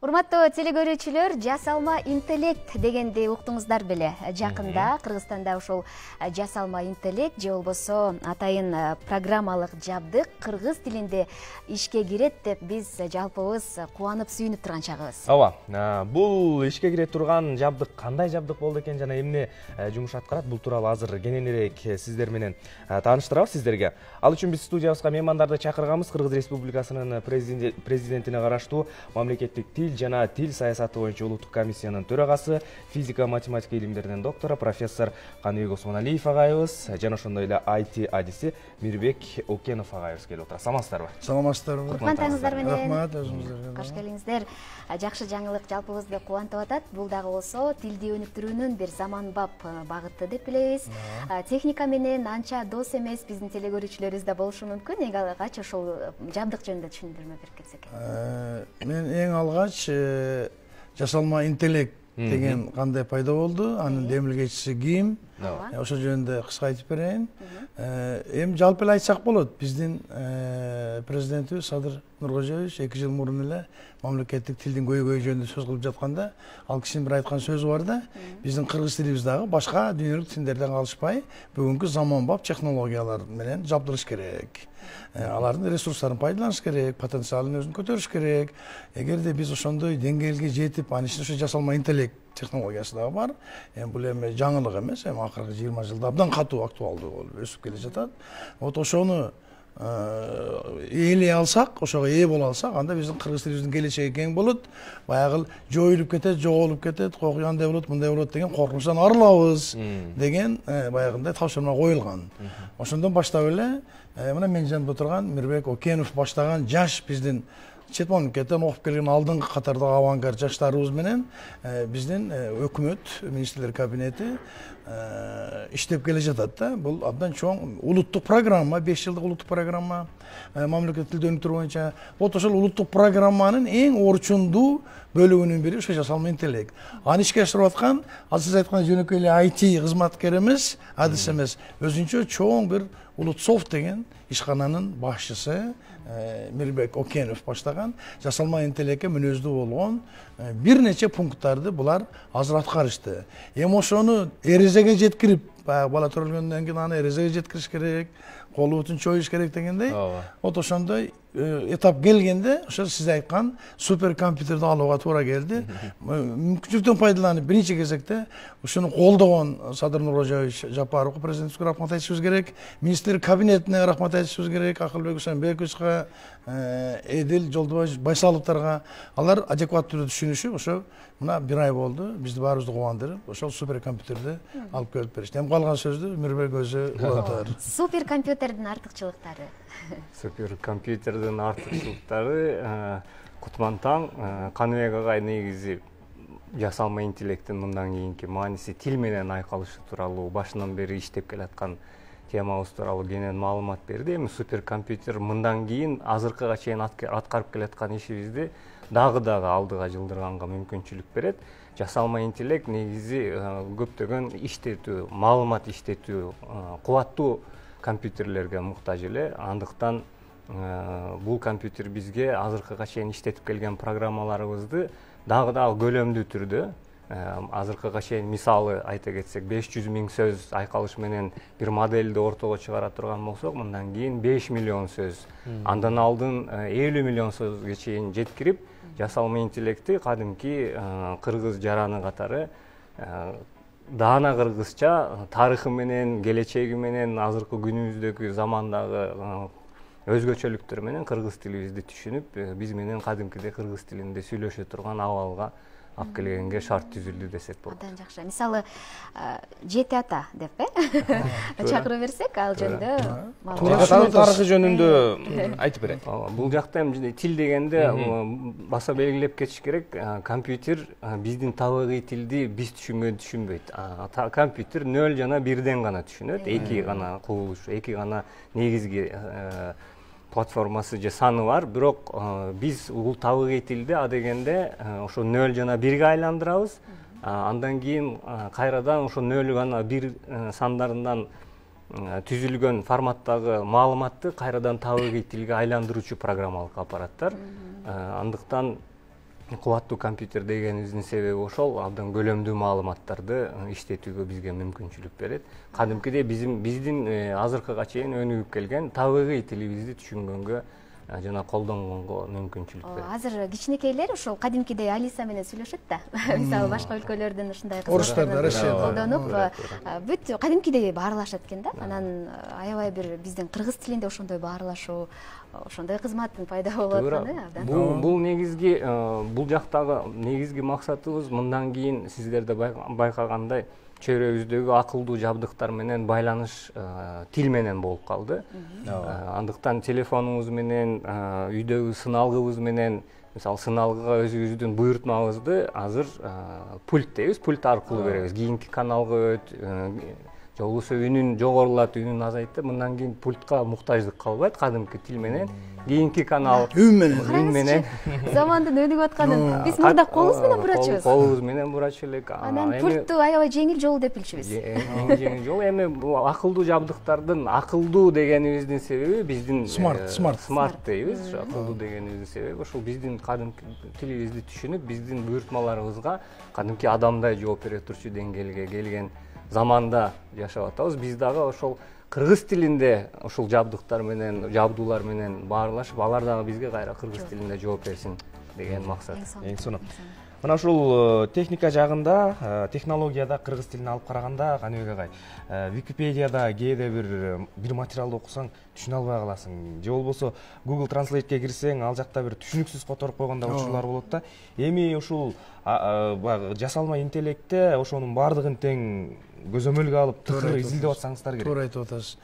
Урматтуу телегөрүүчүлөр, жасалма интеллект дегенди уктуңуздар беле. Жакында Кыргызстанда ошол жасалма интеллект же болбосо атайын программалык жабдык кыргыз тилинде ишке кирет деп биз жалпыбыз кубанып сүйүнүп турган чагыбыз. Ооба, бул ишке кире турган жабдык кандай жабдык болду экен жана эмне жумуш аткарат, бул тууралуу азыр кененирээк сиздер менен тааныштырабыз сиздерге. Ал үчүн биз студиябызга меймандарды чакырганбыз. Кыргыз Республикасынын президентине караштуу мамлекеттик тил жана тил саясаты боюнча улуттук комиссиянын төрагасы, физика математика илимдеринин доктору профессор Каныбек Осмоналиев агайыбыз жана ошондой эле IT адиси Мирбек Окенов агайыбыз келип отурат. Саламатсыздарбы? Саламатсыздарбы. Кутмандарыңыздар менен. Рахмат, өзүңүздөргө. Кош келиңиздер. Жакшы жаңылык жалпыбызды кубантып атат. Бул дагы болсо тилди өнүктүрүүнүн бир заманбап багыты деп билебиз. Техника менен анча дос эмес биздин телегөрүүчүлөрүбүз да болушу мүмкүн. Эң алгач ошол жабдык жөнүндө түшүндүрмө берип кетсек. Мен эң алгач жасалма интеллект деген кандай пайда болду, анын демилгечиси ким? Ошол жөнүндө кыска айтып берейин. Эми жалпы эле айтсак болот, биздин президентибиз Садыр Нуркожоевич 2 жыл мурун эле мамлекеттик тилдин көйгөйү жөнүндө сөз кылып жатканда, ал кишинин бир айткан сөзү бар да, биздин кыргыз тилибиз дагы башка дүйнөлүк тилдерден калышпай, бүгүнкү заманбап технологиялар менен жабдырыш керек. Алардын ресурстарын пайдаланыш керек, потенциалын өзүн көтөрүш керек. Эгерде биз ошондой деңгээлге жетип, анын ичинде ошо жасалма интеллект технологиясы дагы бар. Бул эми жаңылык эмес, эми акыркы 20 жылда абдан катуу актуалдуу болуп өсүп келе жатат. Вот ошону ээлей алсак, ошого ээ боло алсак, анда биздин кыргыз тилибиздин келечеги кең болот. Баягы жоюлуп кетет, жоголуп кетет, андай болот, мындай болот деген коркунучтан арылабыз деген баягындай тапшырма коюлган. Ошондон баштап эле мына мен жанымда турган Мирбек Окенов баштаган жаш биздин чет мамлекеттен окуп келген алдыңкы катардагы авангард жаштарыбыз менен биздин өкмөт, министрлер кабинети иштеп келе жатат да. Бул абдан чоң улуттук программа, 5 жылдык улуттук программа мамлекеттик тилди өнүктүрүү боюнча. Вот ошол улуттук программанын эң орчундуу бөлүгүнүн бири ошо жасалма интеллект. Аны ишке ашырып аткан, ал сиз айткан жөнөкөй эле IT кызматкер эмес, адис эмес, өзүнчө чоң бир Улутсофт деген ишкананын башчысы Мирбек Окенов баштаган жасалма интеллектке мүнөздүү болгон бир нече пункттарды булар азыр аткарышты. Эми ошону эрежеге жеткирип, бала төрөлгөндөн кийин аны эрежеге жеткириш керек, колу бутун чоюш керек дегендей. Вот ошондой этап келгенде, ошо сиз айткан суперкомпьютерди алууга туура келди. Мүмкүнчүлүктөн пайдаланып биринчи кезекте ушуну колдогон Садыр Нуркожоевич Жапаровго президентибизге рахмат айтышыбыз керек, министрлер кабинетине рахмат айтышыбыз керек, Акылбек Усенбековичке, Эдил Жолдубай Байсаловтарга. Алар адекваттуу түшүнүшүп, ошо мына 1 ай болду, бизди баарыбызды кубандырып, ошол суперкомпьютерди алып келип беришти. Эми калган сөздү Мирбек өзү улантар. Суперкомпьютердин артыкчылыктары. Суперкомпьютердин артыкчылыктары Кутман таң, Каныбек агай негизи жасалма интеллекттин мындан кийинки мааниси тил менен айкалышы тууралуу башынан бери иштеп келаткан темабыз тууралуу кенен маалымат берди. Эми суперкомпьютер мындан кийин азыркыга чейин аткарып келаткан ишибизди дагы алдыга жылдырганга мүмкүнчүлүк берет. Жасалма интеллект негизи көптөгөн иштетүү, маалымат иштетүү, кубаттуу компьютерлерге муктаж эле. Андыктан бул компьютер бизге азыркыга чейин иштетип келген программаларыбызды дагы көлөмдүү түрдө азыркыга чейин мисалы айта кетсек 500 000 сөз айкалыш менен бир модельди ортого чыгара турган болсок, мындан кийин 5 миллион сөз, андан алдын 50 миллион сөзгө чейин жеткирип, жасалма интеллекти кадимки кыргыз жараны катары даана кыргызча тарыхы менен, келечеги менен, азыркы күнүбүздөгү замандагы өзгөчөлүктөр менен кыргыз тилибизди түшүнүп, биз менен кадимкидей кыргыз тилинде сүйлөшө турган абалга алып келгенге шарт түзүлдү десек болот. Абдан жакшы. Мисалы, жети ата деп чакырып берсек, ал жөнүндө тарыхы жөнүндө айтып берет. Бул жакта эми тил дегенде баса белгилеп кетиш керек. Компьютер биздин табигый тилди биз түшүнбөйт. Компьютер 0 жана 1ден гана түшүнөт. 2 гана кубулуш, 2 гана негизги платформасы же саны бар, бирок биз бул табигый тилди адегенде ошо 0 жана 1ге айландырабыз. Андан кийин кайрадан ошо 0 гана 1 сандарынан түзүлгөн форматтагы маалыматты кайрадан табигый тилге айландыруучу программалык аппараттар. Андыктан кубаттуу компьютер дегенибиздин себеби ошол, абдан көлөмдүү маалыматтарды иштетүүгө бизге мүмкүнчүлүк берет. Кадимкидей биздин азыркыга чейин өнүгүп келген табигый тилибизди түшүнгөнгө жана колдонгонго мүмкүнчүлүк берет. Азыр кичинекейлер ошол кадимкидей Алиса менен сүйлөшөт да. Мисалы башка өлкөлөрдөн ушундай Орустарда, Россияда колдонуп, бүт кадимкидей баарлашат экен да. Анан аябай бир биздин кыргыз тилинде ошондой баарлашуу, ошондой кызматтын пайда болуп атканы абдан. Бул негизги, бул жактагы негизги максатыбыз мындан кийин сиздерде байкагандай чөйрөбүздөгү акылдуу жабдыктар менен байланыш тил менен болуп калды. Андыктан телефонубуз менен, үйдөгү сыналгыбыз менен, мисалы сыналгыга өзүбүздүн буйртмабызды азыр пульт дейбиз, пульт аркылуу беребиз. Кийинки каналга өт, же болбосо үнүн жогорулат, үнүн азайт деп, мындан кийин пультка муктаждык калбайт. Кадимки тил менен кийинки канал үн менен Замандын өнүгүп атканын биз мурда колубуз менен бурачубуз. Колубуз менен бурачу элек. Анан пультту аябай жеңил жол деп билчүбүз. Жеңил жол. Эми бул акылдуу жабдыктардын акылдуу дегенибиздин себеби биздин смарт дейбиз. Акылдуу дегенибиздин себеби ошол биздин кадимки тилибизди түшүнүп, биздин буйртмаларыбызга кадимки адамдай жооп бере турчу деңгээлге келген заманда жашап атабыз. Биз дагы ошол кыргыз тилинде ошол жабдыктар менен, жабдуулар менен баарлашып, алар дагы бизге кайра кыргыз тилинде жооп берсин деген максат. Эң сонун. Мына ушул техника жагында, технологияда кыргыз тилин алып караганда, Каныбек агай, Википедияда кээде бир материалды окусаң түшүнө албай каласың. Же болбосо Google Translate'ке кирсең, ал жакта бир түшүнүксүз которуп койгондой учурлар болот да. Эми ушул жасалма интеллектте ошонун баардыгын тең көзөмөлгө алып, тыкыр изилдеп атсаңыздар керек. Туура айтып атасыз.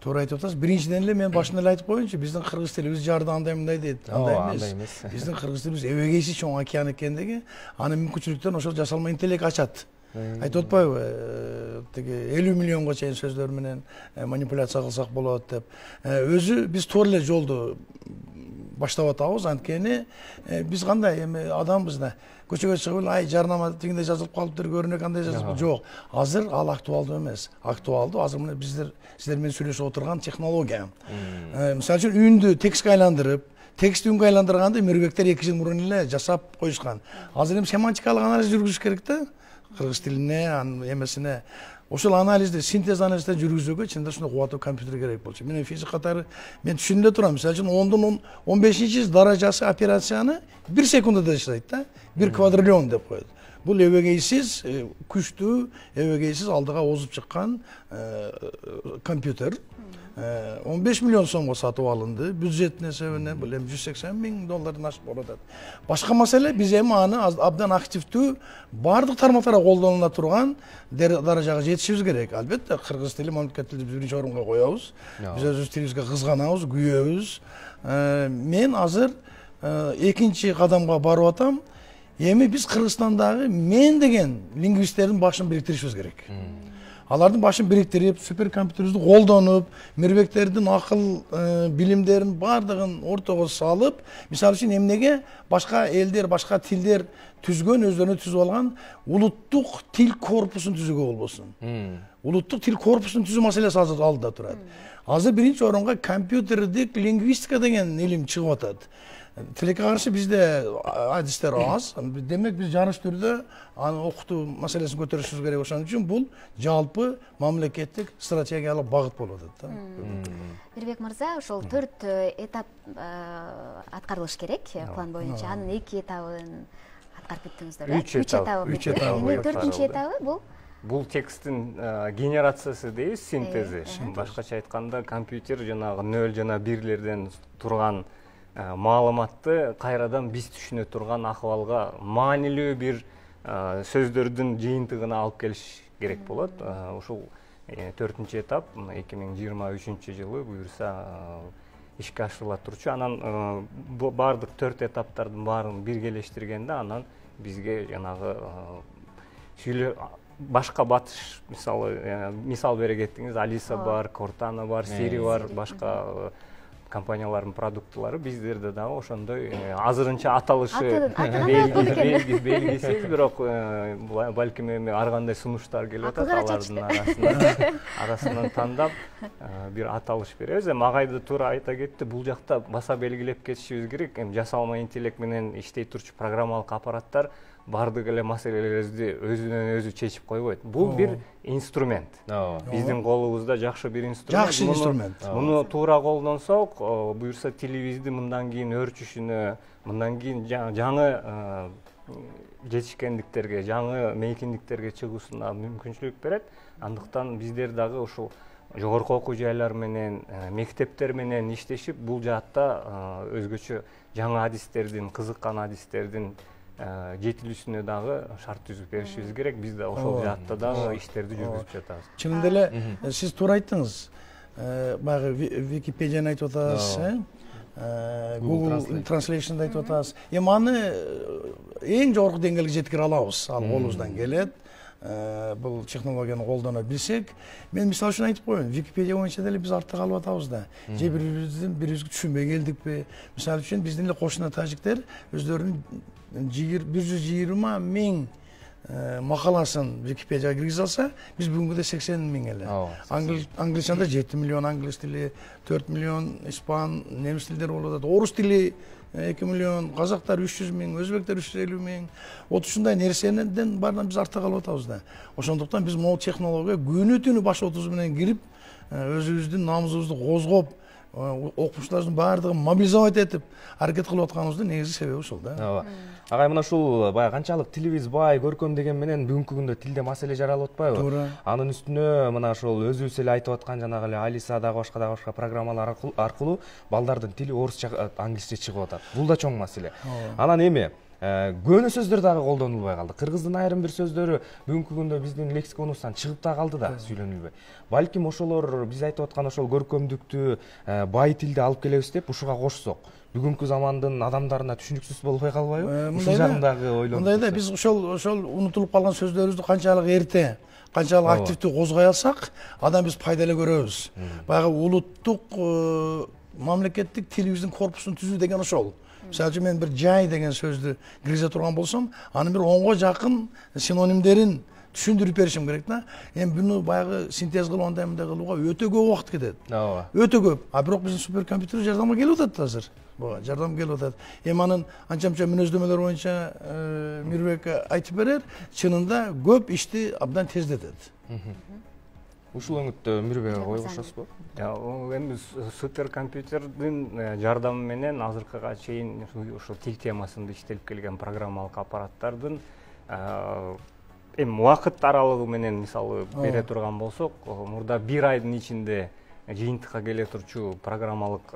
Туура айтып атасыз. Биринчиден эле мен башында эле айтып коеюнчу, биздин кыргыз тилибиз жарды андай мындай дейт. Андай эмес. Биздин кыргыз тилибиз эбегейси чоң океан экендиги, аны мүмкүнчүлүктөрүн ошол жасалма интеллект ачат. Айтып атпайбы, тиги 50 миллионго чейин сөздөр менен манипуляция кылсак болот деп. Өзү биз туура эле жолду баштап атабыз, анткени биз кандай эми адамбыз да. Көчөгө чыгып эле ай жарнама тигиндей жазылып калыптыр, көрүнө кандай жазылып жок. Азыр ал актуалдуу эмес. Актуалдуу азыр мына сиздер менен сүйлөшүп отурган технология. Мисалы үчүн үндү текстке айландырып, текстти үнгө айландырганды мирбектер 2 жыл мурун эле жасап коюшкан. Азыр эми семантикалык анализ жүргүзүш керек да. Кыргыз тилине, эмесине. Ошол анализди, синтез анализди жүргүзүүгө чындап ушундай кубаттуу компьютер керек болчу. Мен физик катары мен түшүнүп турам. Мисалы үчүн 10дон 15 даражасы операцияны 1 секундада жасайт да. 1 квадриллион деп коет. Бул эбегейсиз, күчтүү, эбегейсиз алдыга озуп чыккан компьютер. 15 миллион сомго сатып алынды. Бюджетине себебинен бул эми $180,000 ашып баратат. Башка маселе, биз эми аны абдан активдүү бардык тармактарга колдонула турган даражага жетишибиз керек. Албетте, кыргыз тили мамлекет тилди биринчи орунга коебуз. Биз өзүбүз тилибизге кызганабыз, күйөбүз. Мен азыр экинчи кадамга барып атам. Эми биз Кыргызстандагы мен деген лингвисттердин башын бириктиришибиз керек. Алардын башын бириктирип, суперкомпьютерибизди колдонуп, мирбектердин акыл билимдерин бардыгын ортого салып, мисалы үчүн эмнеге башка элдер, башка тилдер түзгөн, өздөрүнө түзүп алган улуттук тил корпусун түзүүгө болбосун. Улуттук тил корпусун түзүү маселеси азыр алдыда турат. Азыр биринчи орунга компьютердик лингвистика деген илим чыгып атат. Тилекке каршы бизде адистер аз. Демек биз жарыш түрдө аны окутуу маселесин көтөрүшүбүз керек. Ошон үчүн бул жалпы мамлекеттик стратегиялык багыт болуп атат да. Мирбек мырза, ошол 4 этап аткарылыш керек план боюнча. Анын 2 этабын аткарып бүттүңүздөр. 3 этабы. 4-үнчү этабы бул? Бул текстин генерациясы дейбиз, синтези. Башкача айтканда, компьютер жанагы 0 жана 1лерден турган маалыматты кайрадан биз түшүнө турган акыбалга маанилүү бир сөздөрдүн жыйынтыгына алып келиш керек болот. Ушул 4-этап 2023 жылы буюрса ишке ашырыла турчу. Анан бардык 4 этаптардын баарын биргелештиргенде анан бизге жанагы башка батыш, мисал бере кеттиңиз, Алиса бар, Кортана бар, Сири бар, башка компаниялардын продуктылары биздерде дагы ошондой азырынча аталышы белгисиз, бирок балким эми ар кандай сунуштар келип атат, алардын арасынан тандап бир аталыш беребиз. Эми агайды туура айта кетти, бул жакта баса белгилеп кетишибиз керек. Эми жасалма интеллект менен иштей турчу программалык аппараттар бардык эле маселелерибизди өзүнөн өзү чечип койбойт. Бул бир инструмент. Биздин колубузда жакшы бир инструмент. Жакшы инструмент. Муну туура колдонсок, буюрса тилибизди мындан кийин өөрчүшүнө, мындан кийин жаңы жетишкендиктерге, жаңы мейкиндиктерге чыгуусуна мүмкүнчүлүк берет. Андыктан биздер дагы ушул жогорку окуу жайлар менен, мектептер менен иштешип, бул жаатта өзгөчө жаңы адистердин, кызыккан адистердин жетилүүсүнө дагы шарт түзүп беришибиз керек. Биз да ошол жаатта дагы иштерди жүргүзүп жатабыз. Чынында эле сиз туура айттыңыз. Баягы Википедияны айтып атасыз, Google Translation'ды айтып атасыз. Эми аны эң жогорку деңгээлге жеткире алабыз. Ал колубуздан келет. Бул технологияны колдоно билсек, мен мисалы үчүн айтып коеюн, Википедия боюнча деле биз артта калып атабыз да. Же бирибизди түшүнбөй келдикпи? Мисалы үчүн биздин эле кошуна тажиктер өздөрүнүн 120 000 макаласын Википедияга киргизе алса, биз бүгүнгүдө 80 000 эле. Англичанда 7 миллион англис тили, 4 миллион испан, немис тилдери болуп атат. Орус тили 2 миллион, казактар 300 000, өзбектер 350 000. Вот ушундай нерседен баарынан биз артта калып атабыз да. Ошондуктан биз могу технология күнү түнү баш отуз менен кирип, өзүбүздүн намыбызды козгоп, окумуштардын баардыгын мобилизовать этип аракет кылып атканыбыздын негизги себеби ушул да. Ооба. Агай, мына ушул баягы канчалык тилибиз бай, көркөм деген менен бүгүнкү күндө тилде маселе жаралып атпайбы? Туура. Анын үстүнө мына ошол өзүбүз эле айтып аткан жанагы эле Алиса дагы башка программалар аркылуу балдардын тили орусча, англисче чыгып атат. Бул да чоң маселе. Анан эми көөнө сөздөр дагы колдонулбай калды. Кыргыздын айрым бир сөздөрү бүгүнкү күндө биздин лексиконубуздан чыгып да калды да, сүйлөнүлбөй. Балким ошолор биз айтып аткан ошол көркөмдүктү, бай тилди алып келебиз деп ушуга кошсок, бүгүнкү замандын адамдарына түшүнүксүз болбой калбайбы? Ушул жагындагы ойлонуп. Мындай да, биз ошол унутулуп калган сөздөрүбүздү канчалык эрте, канчалык активдүү козгой алсак, адам биз пайда эле көрөбүз. Баягы улуттук мамлекеттик тилибиздин корпусун түзүү деген ошол. Мисалы үчүн мен бир жай деген сөздү киргизе турган болсом, анын бир 10го жакын синонимдерин түшүндүрүп беришим керек да. Эми буну баягы синтез кылып андай мындай кылууга өтө көп убакыт кетет. Ооба. Өтө көп. А бирок биздин суперкомпьютер жардамга келип атат азыр. Буга жардам келип атат. Эми анын анча-мынча мүнөздөмөлөр боюнча Мирбек айтып берер, чынында көп ишти абдан тездетет. Ушул өңүттө Мирбекке койгошосузбу? Эми суперкомпьютердин жардамы менен азыркыга чейин ушул тил темасында иштелип келген программалык аппараттардын эми убакыт аралыгы менен мисалы бере турган болсок, мурда бир айдын ичинде жыйынтыкка келе турчу программалык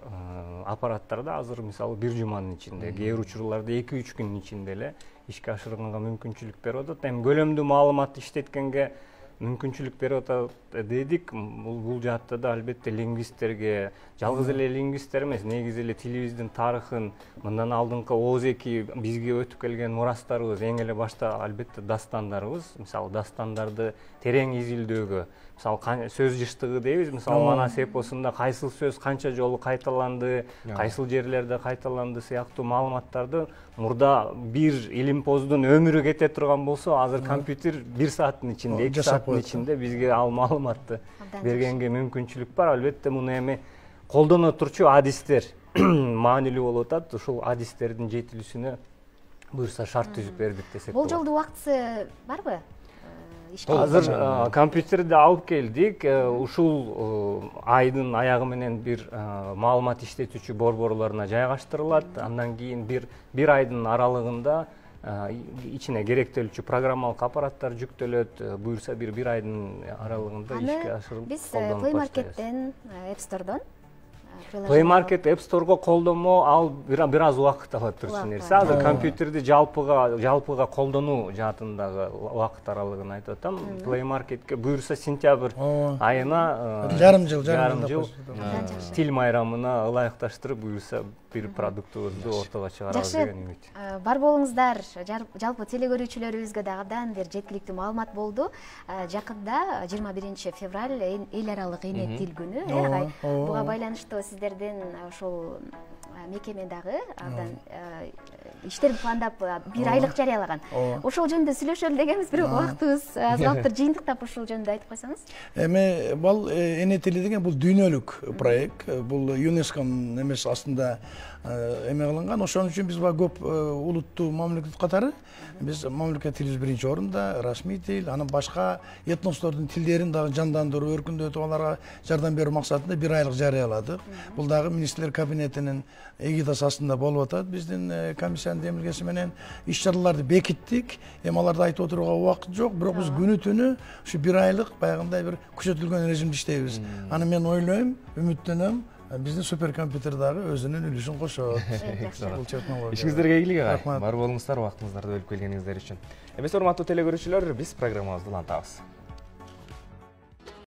аппараттарда азыр мисалы бир жуманын ичинде, кээ бир учурларда 2-3 күндүн ичинде эле ишке ашырганга мүмкүнчүлүк берип атат. Эми көлөмдүү маалымат иштеткенге мүмкүнчүлүк берип атат дедик. Бул жаатта да албетте лингвисттерге, жалгыз эле лингвисттер эмес, негизи эле тилибиздин тарыхын, мындан алдыңкы оозеки бизге өтүп келген мурастарыбыз, эң эле башта албетте дастандарыбыз, мисалы дастандарды терең изилдөөгө, мисалы сөз жыштыгы дейбиз, мисалы Манас эпосунда кайсыл сөз канча жолу кайталанды, кайсыл жерлерде кайталанды сыяктуу маалыматтарды мурда бир илимпоздун өмүрү кете турган болсо, азыр компьютер 1 сааттын ичинде, 2 сааттын ичинде бизге ал маалыматты бергенге мүмкүнчүлүк бар. Албетте муну эми колдоно турчу адистер маанилүү болуп атат. Ушул адистердин жетилүүсүнө буюрса шарт түзүп бердик десек болот. Болжолдуу убактысы барбы? Азыр компьютерди алып келдик. Ушул айдын аягы менен бир маалымат иштетүүчү борборлоруна жайгаштырылат. Андан кийин бир айдын аралыгында ичине керектелүүчү программалык аппараттар жүктөлөт. Буюрса бир айдын аралыгында ишке ашырылып биз Play Market'ten, App Store'дон Play Market, App Store'го колдонмо ал бир аз убакыт алат турчу нерсе. Азыр компьютерди жалпыга колдонуу жаатындагы убакыт аралыгын айтып атам. Play Market'ке буюрса сентябрь айына жарым жыл тил майрамына ылайыкташтырып буюрса бир продуктубузду ортого чыгарабыз деген үмүт. Бар болуңуздар. Жалпы теле көрүүчүлөрүбүзгө дагы абдан бир жеткиликтүү маалымат болду. Жакында 21 февраль эл аралык эне тил күнү. Буга байланыштуу сиздердин ошол мекеме дагы абдан иштерди пландап бир айлык жарыялаган. Ошол жөнүндө сүйлөшөлү дегенбиз, бирок убактыбыз аз калыптыр. Жыйынтыктап ошол жөнүндө айтып койсоңуз. Эми бул эне тили деген бул дүйнөлүк проект. Бул ЮНЕСКОнун эмес астында эме кылынган. Ошон үчүн биз көп улуттуу мамлекет катары биз мамлекет тилибиз биринчи орунда, расмий тил, анан башка этностордун тилдерин дагы жандандыруу, өркүндөтүп аларга жардам берүү максатында бир айлык жарыяладык. Бул дагы министрлер кабинетинин эгидасы астында болуп атат. Биздин комиссиянын демилгеси менен иш чараларды бекиттик. Эми аларды айтып отурууга убакыт жок, бирок биз күнү түнү ушу бир айлык баягындай бир күчөтүлгөн режимде иштейбиз. Аны мен ойлойм, үмүттөнөм, биздин суперкомпьютер дагы өзүнүн үлүшүн кошот. Ишиңиздерге ийгилик ага. Бар болуңуздар, убактыңыздарды бөлүп келгениңиздер үчүн. Эмес урматтуу телекөрүүчүлөр, биз программабызды улантабыз.